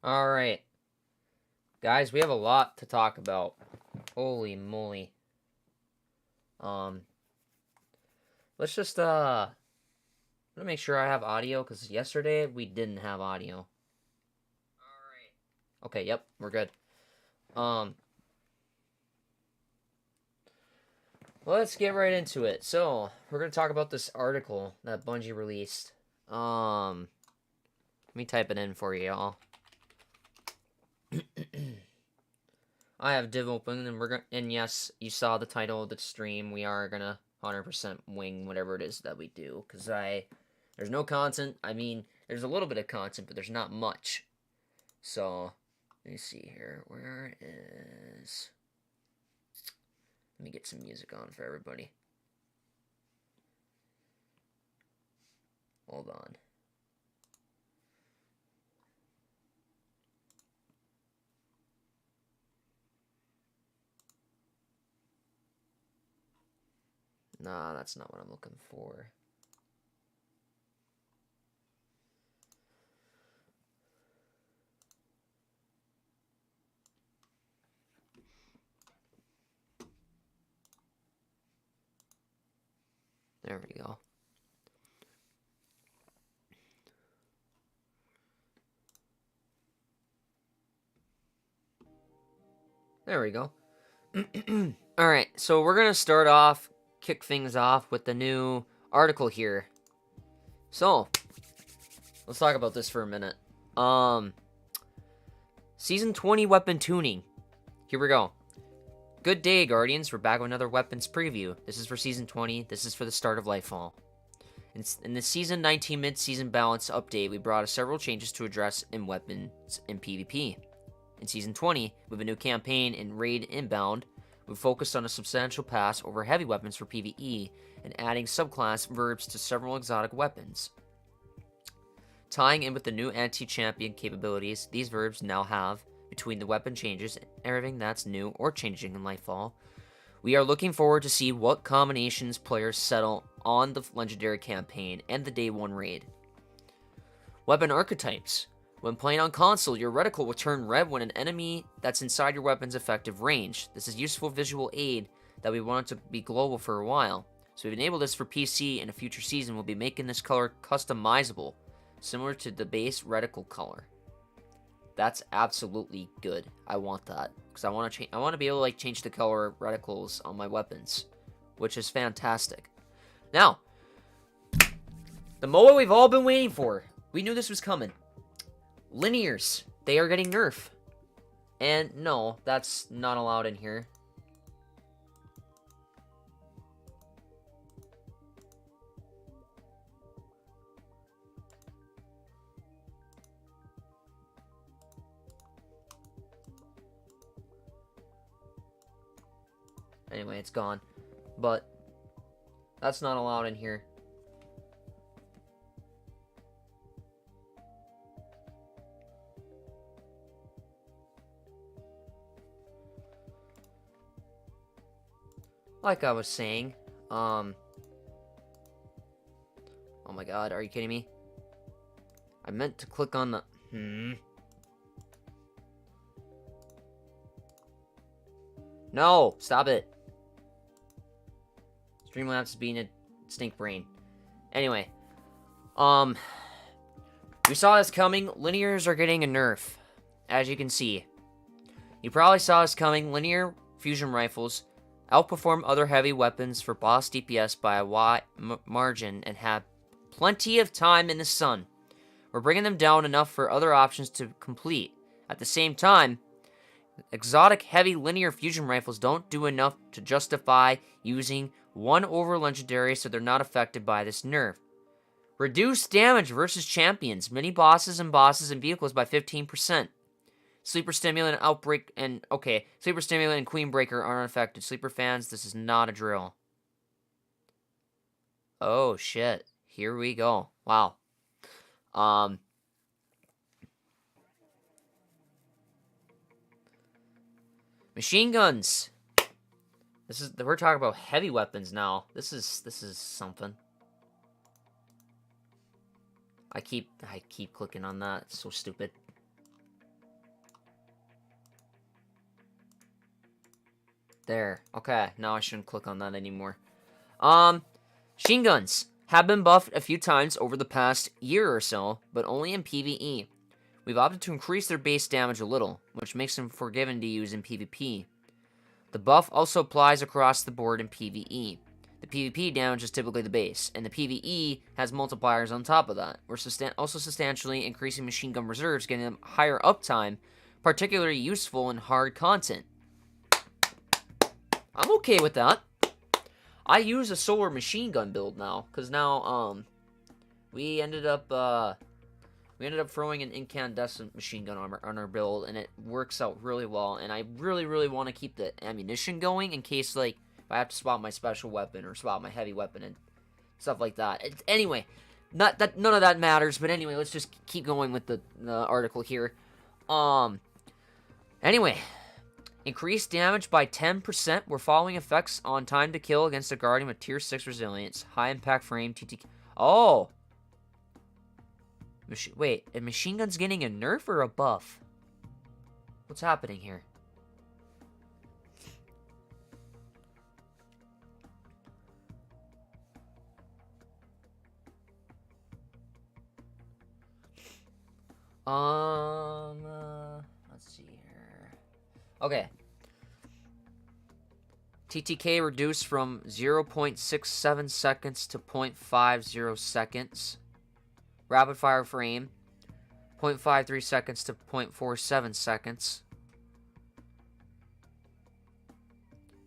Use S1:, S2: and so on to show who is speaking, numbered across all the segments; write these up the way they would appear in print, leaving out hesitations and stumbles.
S1: Alright. Guys, we have a lot to talk about. Holy moly. Um, let's just, let me make sure I have audio, because yesterday we didn't have audio. Alright. Okay, yep, we're good. Let's get right into it. So, we're going to talk about this article that Bungie released. Let me type it in for you, y'all. I have div open, and yes, you saw the title of the stream. We are gonna 100% wing whatever it is that we do, because there's no content. I mean, there's a little bit of content, but there's not much. So, let me see here. Where is... Let me get some music on for everybody. Hold on. Nah, that's not what I'm looking for. There we go. There we go. Alright, so we're gonna start off, kick things off with the new article here. So, let's talk about this for a minute. Season 20 weapon tuning. Here we go. Good day, Guardians. We're back with another weapons preview. This is for Season 20. This is for the start of Lightfall. In the Season 19 mid-season balance update, we brought several changes to address in weapons in PvP. In Season 20, with a new campaign in Raid Inbound, we focused on a substantial pass over heavy weapons for PvE and adding subclass verbs to several exotic weapons. Tying in with the new anti-champion capabilities these verbs now have, between the weapon changes and everything that's new or changing in Lightfall, we are looking forward to see what combinations players settle on the Legendary campaign and the Day 1 raid. Weapon archetypes. When playing on console, your reticle will turn red when an enemy that's inside your weapon's effective range. This is useful visual aid that we wanted to be global for a while. So we've enabled this for PC, and a future season we'll be making this color customizable, similar to the base reticle color. That's absolutely good. I want that, because I want to be able to like change the color reticles on my weapons, which is fantastic. Now, the MOA we've all been waiting for. We knew this was coming. Linears, they are getting nerfed. And no, that's not allowed in here. Anyway, it's gone. But that's not allowed in here. Like I was saying, oh my god, are you kidding me? I meant to click on the, No, stop it. Streamlabs is being a stink brain. Anyway, we saw this coming. Linears are getting a nerf, as you can see. You probably saw this coming. Linear fusion rifles outperform other heavy weapons for boss DPS by a wide margin and have plenty of time in the sun. We're bringing them down enough for other options to complete. At the same time, exotic heavy linear fusion rifles don't do enough to justify using 1 over legendary, so they're not affected by this nerf. Reduce damage versus champions, mini bosses and vehicles by 15%. Sleeper Stimulant, Outbreak, and... Okay, Sleeper Stimulant and Queen Breaker aren't affected. Sleeper fans, this is not a drill. Oh, shit. Here we go. Wow. Machine guns. We're talking about heavy weapons now. This is something. I keep clicking on that. It's so stupid. There. Okay, now I shouldn't click on that anymore. Machine guns have been buffed a few times over the past year or so, but only in PvE. We've opted to increase their base damage a little, which makes them forgiving to use in PvP. The buff also applies across the board in PvE. The PvP damage is typically the base, and the PvE has multipliers on top of that. We're also substantially increasing machine gun reserves, getting them higher uptime, particularly useful in hard content. I'm okay with that. I use a solar machine gun build now, because now, we ended up throwing an incandescent machine gun on our build, and it works out really well, and I really, really want to keep the ammunition going in case, like, if I have to swap my special weapon or swap my heavy weapon and stuff like that. Anyway, none of that matters, but anyway, let's just keep going with the article here. Anyway, increased damage by 10%. We're following effects on time to kill against a Guardian with Tier 6 resilience. High impact frame, TTK. Oh! Wait, a machine gun's getting a nerf or a buff? What's happening here? Let's see here. Okay. TTK reduced from 0.67 seconds to 0.50 seconds. Rapid fire frame, 0.53 seconds to 0.47 seconds.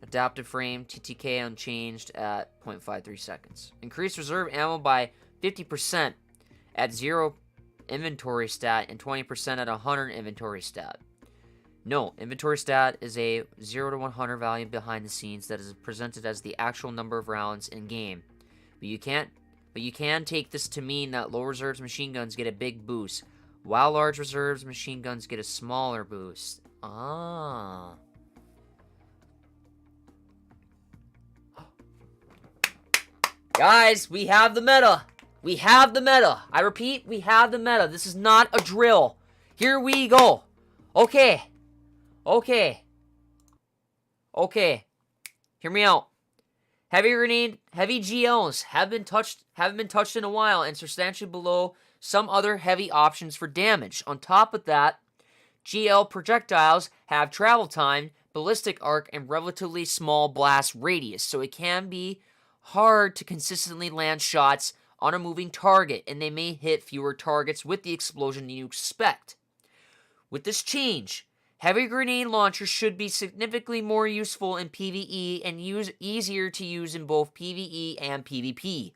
S1: Adaptive frame, TTK unchanged at 0.53 seconds. Increased reserve ammo by 50% at 0 inventory stat and 20% at 100 inventory stat. No, inventory stat is a 0 to 100 value behind the scenes that is presented as the actual number of rounds in game. But you can take this to mean that low reserves machine guns get a big boost, while large reserves machine guns get a smaller boost. Ah. Guys, we have the meta. We have the meta. I repeat, we have the meta. This is not a drill. Here we go. Okay. Okay. Okay. Hear me out. Heavy GLs haven't been touched in a while and substantially below some other heavy options for damage. On top of that, GL projectiles have travel time, ballistic arc, and relatively small blast radius, so it can be hard to consistently land shots on a moving target, and they may hit fewer targets with the explosion than you expect. With this change, heavy grenade launchers should be significantly more useful in PvE and easier to use in both PvE and PvP.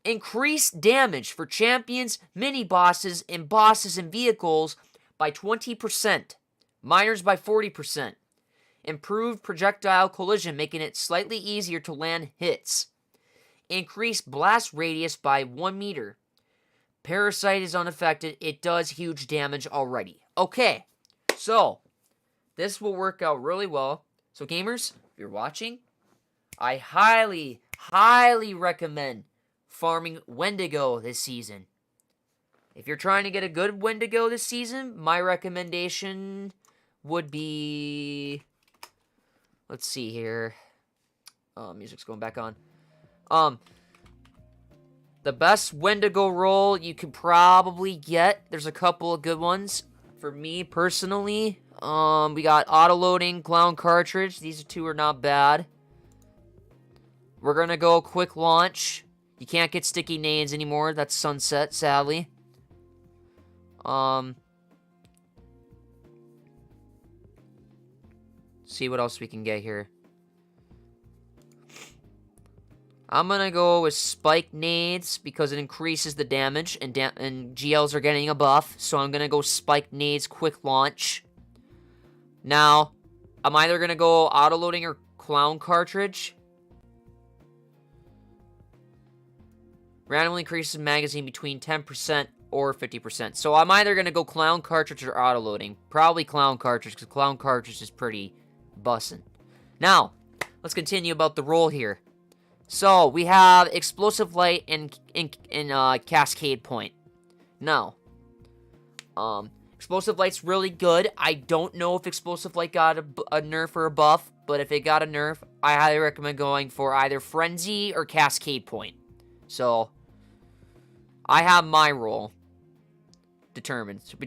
S1: Increased damage for champions, mini-bosses, and bosses and vehicles by 20%. Miners by 40%. Improved projectile collision, making it slightly easier to land hits. Increased blast radius by 1 meter. Parasite is unaffected. It does huge damage already. Okay, so this will work out really well. So gamers, if you're watching, I highly, highly recommend farming Wendigo this season. If you're trying to get a good Wendigo this season, my recommendation would be... Let's see here. Music's going back on. The best Wendigo roll you could probably get. There's a couple of good ones. For me, personally, we got auto-loading, clown cartridge. These two are not bad. We're gonna go quick launch. You can't get sticky nades anymore. That's sunset, sadly. See what else we can get here. I'm gonna go with spike nades because it increases the damage and GLs are getting a buff. So I'm gonna go spike nades quick launch. Now, I'm either gonna go auto loading or clown cartridge. Randomly increases magazine between 10% or 50%. So I'm either gonna go clown cartridge or auto loading. Probably clown cartridge because clown cartridge is pretty bussin'. Now, let's continue about the roll here. So, we have Explosive Light and Cascade Point. Now, Explosive Light's really good. I don't know if Explosive Light got a nerf or a buff, but if it got a nerf, I highly recommend going for either Frenzy or Cascade Point. So, I have my role determined. So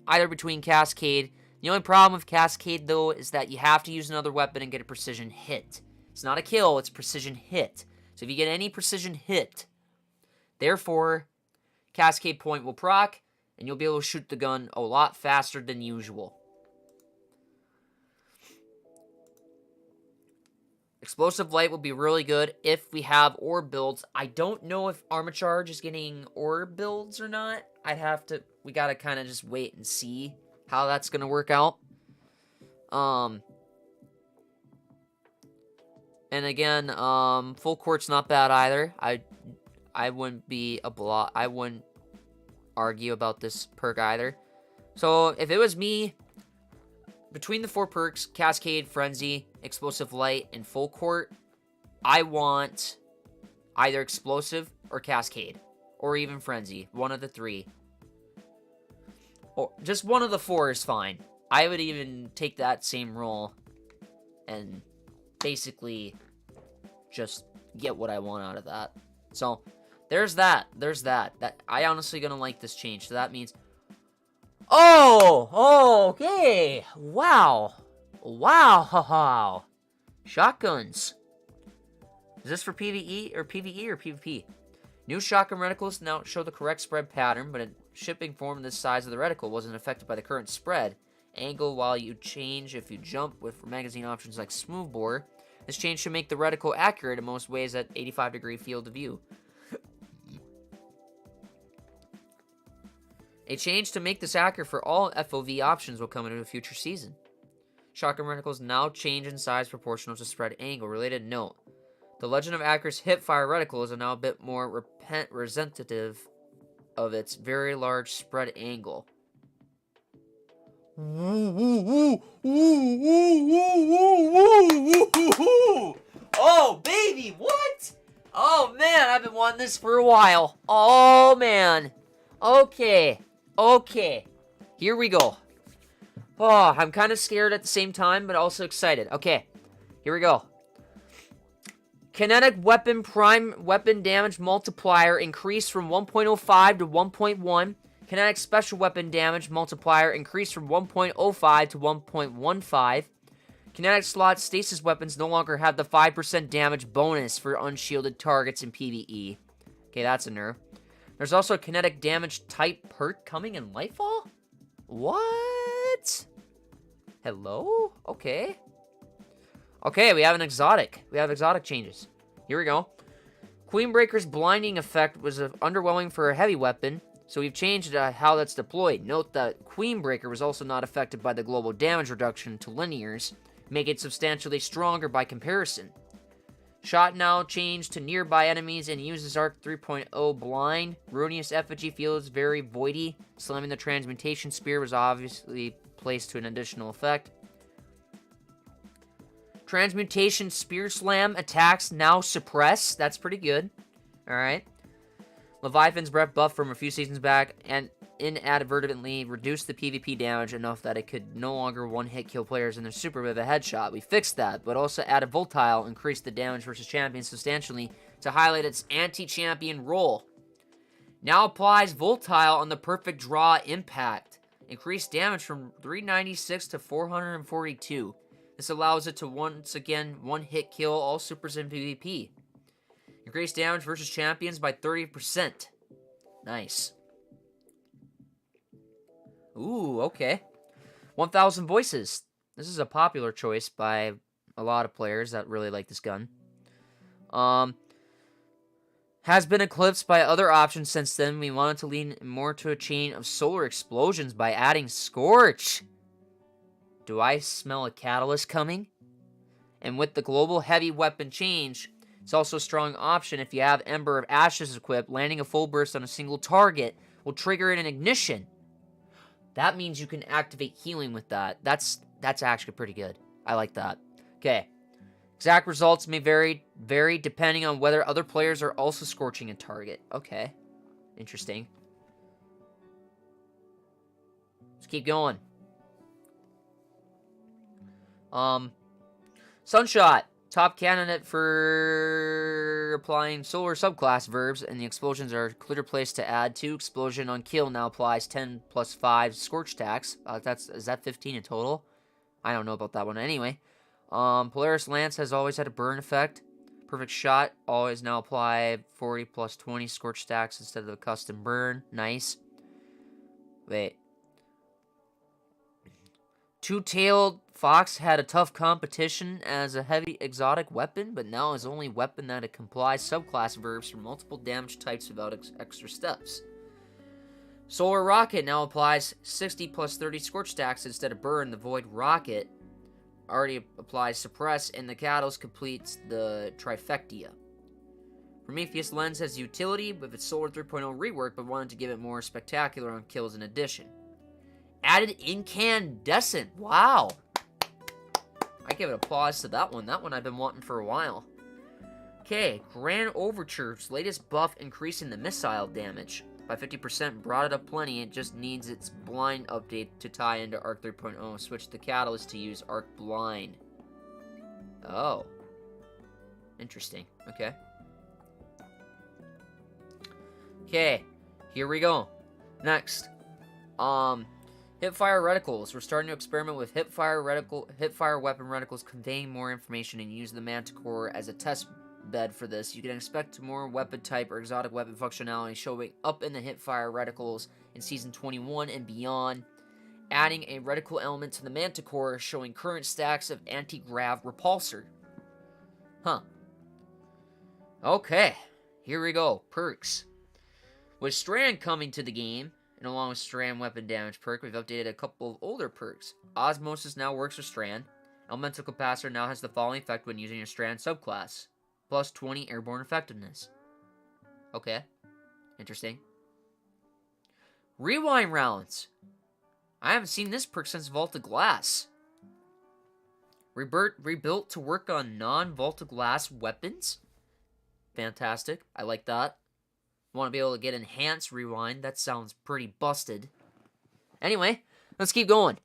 S1: either between Cascade. The only problem with Cascade, though, is that you have to use another weapon and get a precision hit. It's not a kill, it's precision hit. So if you get any precision hit, therefore, Cascade Point will proc, and you'll be able to shoot the gun a lot faster than usual. Explosive Light will be really good if we have orb builds. I don't know if Armor Charge is getting orb builds or not. We gotta kind of just wait and see how that's gonna work out. And again, Full Court's not bad either. I wouldn't I wouldn't argue about this perk either. So if it was me, between the 4 perks, Cascade, Frenzy, Explosive Light, and Full Court, I want either Explosive or Cascade. Or even Frenzy. One of the 3. Or just one of the 4 is fine. I would even take that same role and basically just get what I want out of that. So, there's that. I honestly gonna like this change. So that means... Oh, okay. Wow. Shotguns. Is this for PvE or PvP? New shotgun reticles now show the correct spread pattern, but a shipping form this size of the reticle wasn't affected by the current spread. Angle while you change if you jump with magazine options like smoothbore. This change should make the reticle accurate in most ways at 85-degree field of view. A change to make this accurate for all FOV options will come into a future season. Shotgun reticles now change in size proportional to spread angle. Related note. The Legend of Acris hipfire reticle is now a bit more representative of its very large spread angle. Oh, baby, what? Oh, man, I've been wanting this for a while. Oh, man. Okay, here we go. Oh, I'm kind of scared at the same time, but also excited. Okay, here we go. Kinetic weapon prime weapon damage multiplier increased from 1.05 to 1.1. Kinetic special weapon damage multiplier increased from 1.05 to 1.15. Kinetic slot stasis weapons no longer have the 5% damage bonus for unshielded targets in PvE. Okay, that's a nerf. There's also a kinetic damage type perk coming in Lightfall? What? Hello? Okay. Okay, we have an exotic. We have exotic changes. Here we go. Queenbreaker's blinding effect was underwhelming for a heavy weapon, so we've changed how that's deployed. Note that Queenbreaker was also not affected by the global damage reduction to linears, making it substantially stronger by comparison. Shot now changed to nearby enemies and uses Arc 3.0 blind. Ruinous Effigy feels very voidy. Slamming the Transmutation Spear was obviously placed to an additional effect. Transmutation Spear Slam attacks now suppress. That's pretty good. Alright. Leviathan's Breath buff from a few seasons back and inadvertently reduced the PvP damage enough that it could no longer one-hit kill players in their super with a headshot. We fixed that, but also added Voltile, increased the damage versus champions substantially to highlight its anti-champion role. Now applies Voltile on the perfect draw impact. Increased damage from 396 to 442. This allows it to once again one-hit kill all supers in PvP. Increased damage versus champions by 30%. Nice. Ooh, okay. 1,000 voices. This is a popular choice by a lot of players that really like this gun. Has been eclipsed by other options since then. We wanted to lean more to a chain of solar explosions by adding Scorch. Do I smell a catalyst coming? And with the global heavy weapon change, it's also a strong option if you have Ember of Ashes equipped. Landing a full burst on a single target will trigger an ignition. That means you can activate healing with that. That's actually pretty good. I like that. Okay. Exact results may vary depending on whether other players are also scorching a target. Okay. Interesting. Let's keep going. Sunshot. Top candidate for applying solar subclass verbs, and the explosions are a clear place to add to. Explosion on kill now applies 10 plus 5 scorch tax. Is that 15 in total? I don't know about that one. Anyway, Polaris Lance has always had a burn effect. Perfect Shot always now apply 40 plus 20 scorch stacks instead of a custom burn. Nice. Wait. Two-Tailed Fox had a tough competition as a heavy exotic weapon, but now is only weapon that it complies subclass verbs for multiple damage types without extra steps. Solar Rocket now applies 60 plus 30 scorch stacks instead of burn. The Void Rocket already applies suppress, and the Catalyst completes the trifecta. Prometheus Lens has utility with its Solar 3.0 rework, but wanted to give it more spectacular on kills in addition. Added Incandescent. Wow. I give it applause to that one. That one I've been wanting for a while. Okay, Grand Overture's latest buff increasing the missile damage by 50%. Brought it up plenty. It just needs its blind update to tie into Arc 3.0. Switch the Catalyst to use Arc Blind. Oh. Interesting. Okay. Okay, here we go. Next. Hipfire reticles. We're starting to experiment with hipfire weapon reticles, conveying more information, and use the Manticore as a test bed for this. You can expect more weapon type or exotic weapon functionality showing up in the hipfire reticles in Season 21 and beyond. Adding a reticle element to the Manticore, showing current stacks of anti-grav repulsor. Huh. Okay, here we go. Perks. With Strand coming to the game, and along with Strand weapon damage perk, we've updated a couple of older perks. Osmosis now works with Strand. Elemental Capacitor now has the following effect when using your Strand subclass. Plus 20 airborne effectiveness. Okay. Interesting. Rewind rounds. I haven't seen this perk since Vault of Glass. Rebuilt to work on non-Vault of Glass weapons. Fantastic. I like that. Want to be able to get enhanced rewind. That sounds pretty busted. Anyway, let's keep going.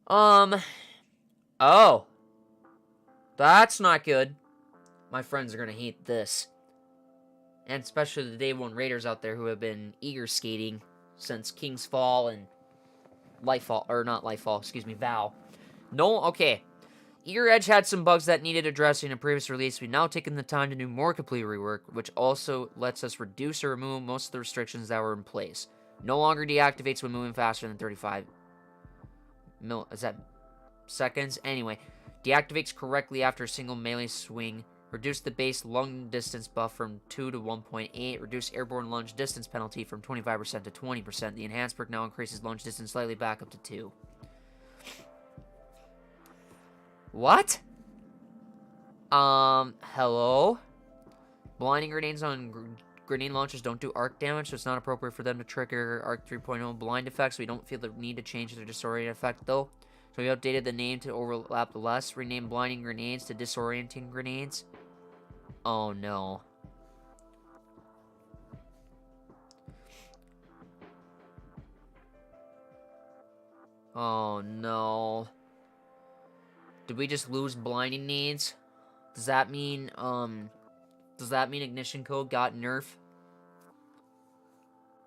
S1: Oh. That's not good. My friends are going to hate this. And especially the Day 1 Raiders out there who have been eager skating since King's Fall and Lightfall. Or not Lightfall, excuse me, Vow. No, okay. Eager Edge had some bugs that needed addressing in a previous release. We've now taken the time to do more complete rework, which also lets us reduce or remove most of the restrictions that were in place. No longer deactivates when moving faster than 35 seconds? Anyway, deactivates correctly after a single melee swing. Reduce the base lung distance buff from 2 to 1.8. Reduce airborne lunge distance penalty from 25% to 20%. The enhanced perk now increases lunge distance slightly back up to 2. What? Hello? Blinding grenades on grenade launchers don't do arc damage, so it's not appropriate for them to trigger Arc 3.0 blind effects. We don't feel the need to change their disorient effect, though. So we updated the name to overlap less. Renamed blinding grenades to disorienting grenades. Oh, no. Oh, no. Did we just lose blinding needs? Does that mean Ignition Code got nerf?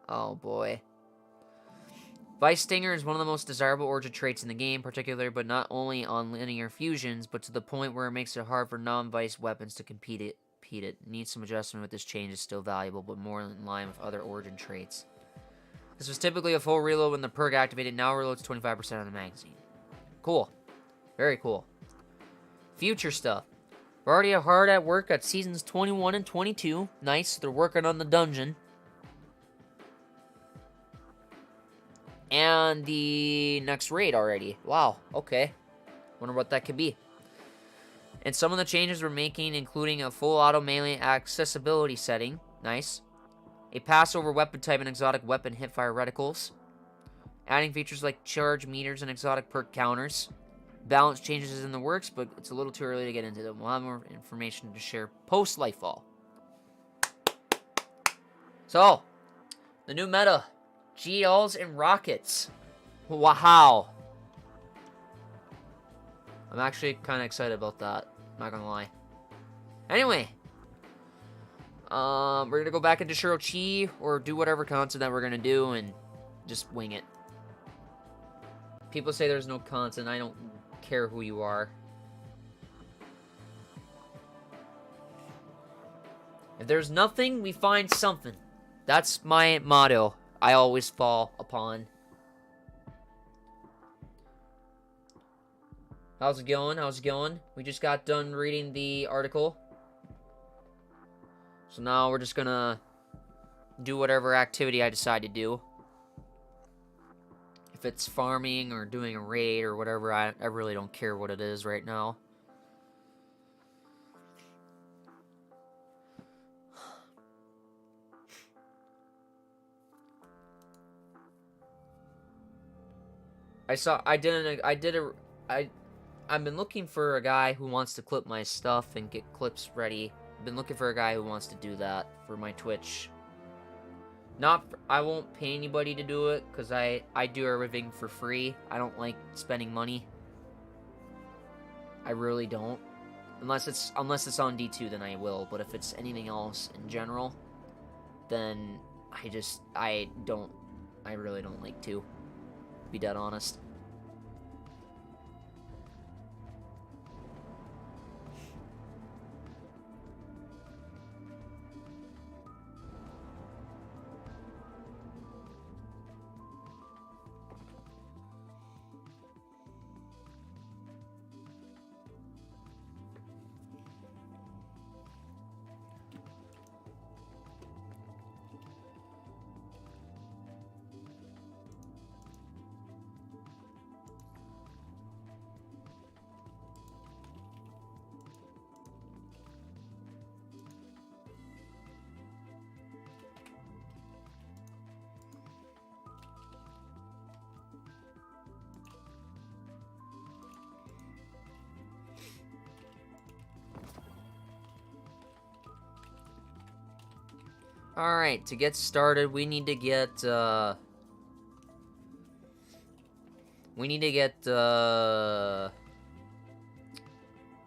S1: Oh boy. Vice Stinger is one of the most desirable origin traits in the game, particularly but not only on linear fusions, but to the point where it makes it hard for non-Vice weapons to compete it. Needs some adjustment with this change. Is still valuable, but more in line with other origin traits. This was typically a full reload when the perk activated. Now reloads 25% of the magazine. Cool. Very cool. Future stuff. We're already hard at work at seasons 21 and 22. Nice. They're working on the dungeon. And the next raid already. Wow. Okay. Wonder what that could be. And some of the changes we're making, including a full auto melee accessibility setting. Nice. A Passover weapon type and exotic weapon hipfire reticles. Adding features like charge meters and exotic perk counters. Balance changes is in the works, but it's a little too early to get into them. We'll have more information to share post Lightfall. So, the new meta. GLs and rockets. Wow. I'm actually kind of excited about that. Not gonna lie. Anyway, we're gonna go back into Shuro Chi or do whatever content that we're gonna do and just wing it. People say there's no content. I don't care who you are. If there's nothing, we find something. That's my motto. I always fall upon. How's it going? How's it going? We just got done reading the article. So now we're just gonna do whatever activity I decide to do. If it's farming or doing a raid or whatever, I really don't care what it is right now. I've been looking for a guy who wants to clip my stuff and get clips ready. I've been looking for a guy who wants to do that for my Twitch. I won't pay anybody to do it, because I do everything for free. I don't like spending money. I really don't. Unless it's on D2, then I will. But if it's anything else in general, then I really don't like to be dead honest. Alright, to get started, we need to get, what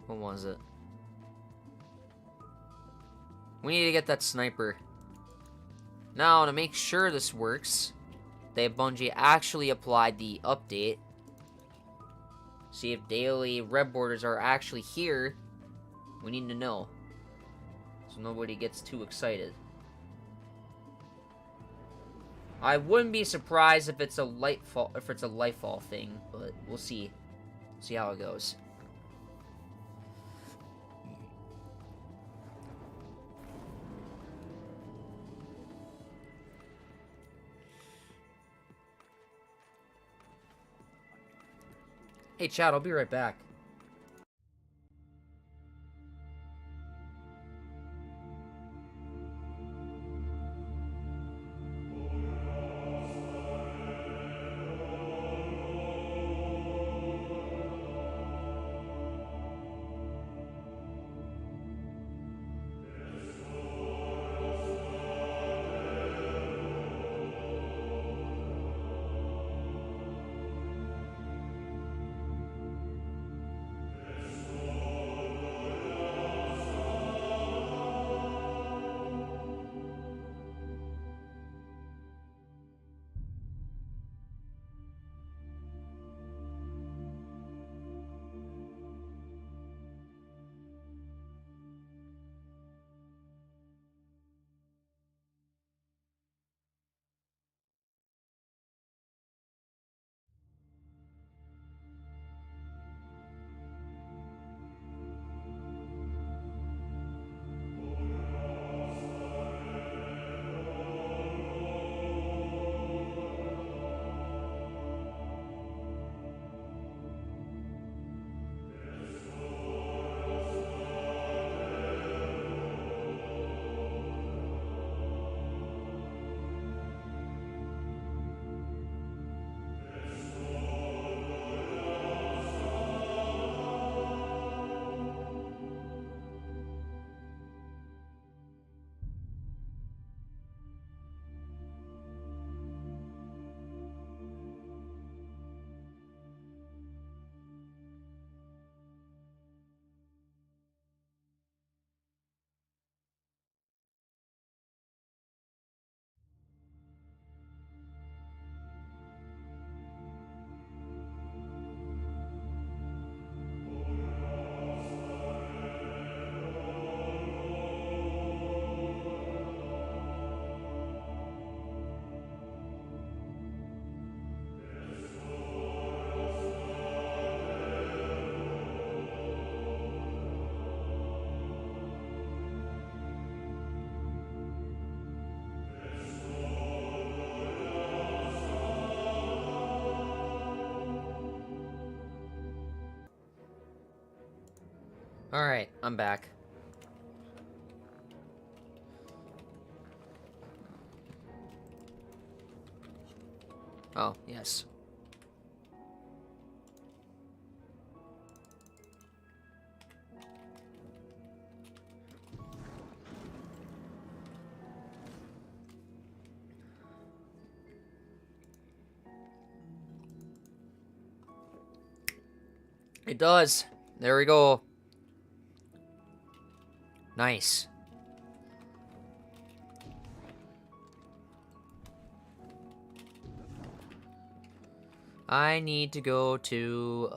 S1: was it? We need to get that sniper. Now, to make sure this works, Bungie actually applied the update. See if daily red borders are actually here. We need to know, so nobody gets too excited. I wouldn't be surprised if it's a Lightfall thing, but we'll see. See how it goes. Hey, Chad, I'll be right back. Alright, I'm back. Oh, yes. It does. There we go. Nice. I need to go to,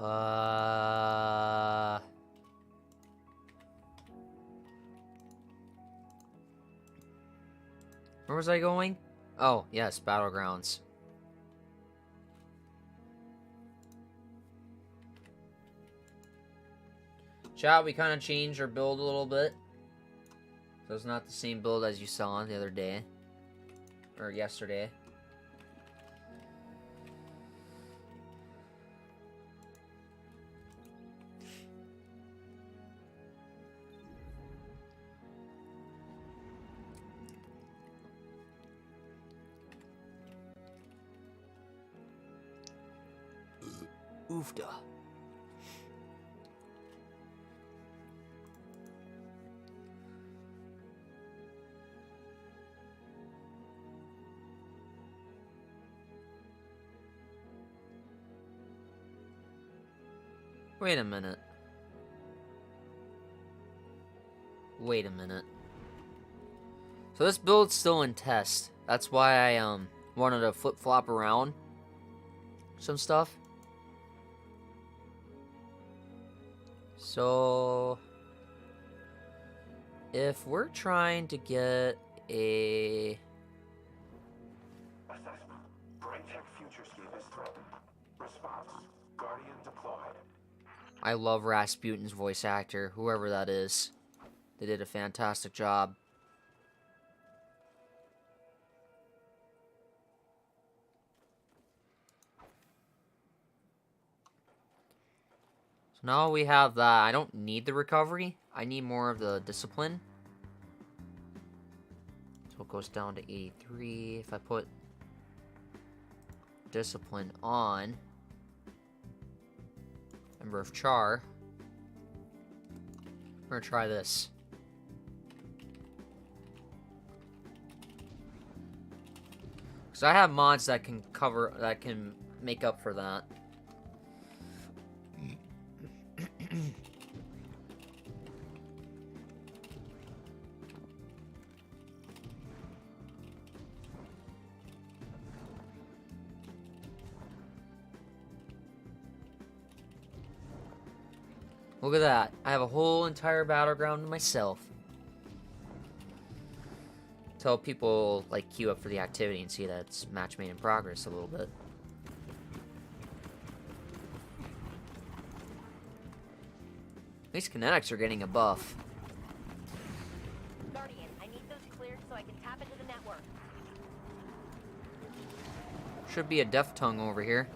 S1: where was I going? Oh, yes, Battlegrounds. Chat, we kind of changed our build a little bit. So it's not the same build as you saw the other day. Or yesterday. Oofda. Wait a minute. Wait a minute. So this build's still in test. That's why I wanted to flip-flop around some stuff. So if we're trying to get a
S2: assessment. Brightech Futurescape is threatened. Response. Guardian deployed.
S1: I love Rasputin's voice actor, whoever that is. They did a fantastic job. So now we have that. I don't need the recovery. I need more of the discipline. So it goes down to 83. If I put discipline on, Ember of Char, we're gonna try this. So I have mods that can make up for that. Look at that. I have a whole entire battleground to myself. Tell people, like, queue up for the activity and see that it's match made in progress a little bit. These kinetics are getting a buff.
S3: Guardian, I need those cleared so I can tap into the network.
S1: Should be a death tongue over here.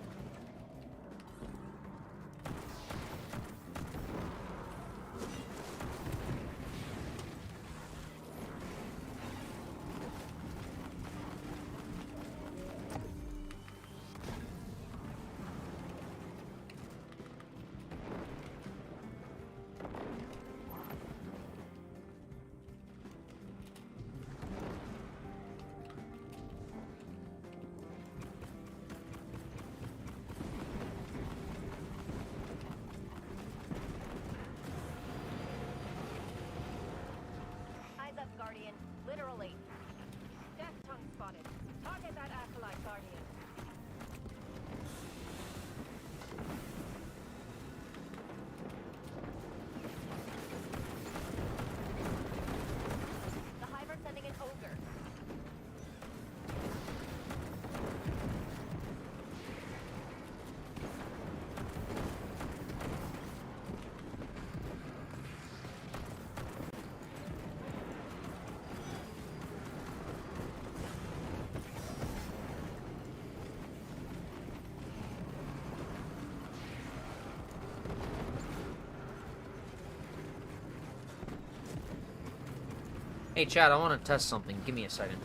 S1: Hey, Chad, I want to test something. Give me a second.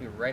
S1: Be right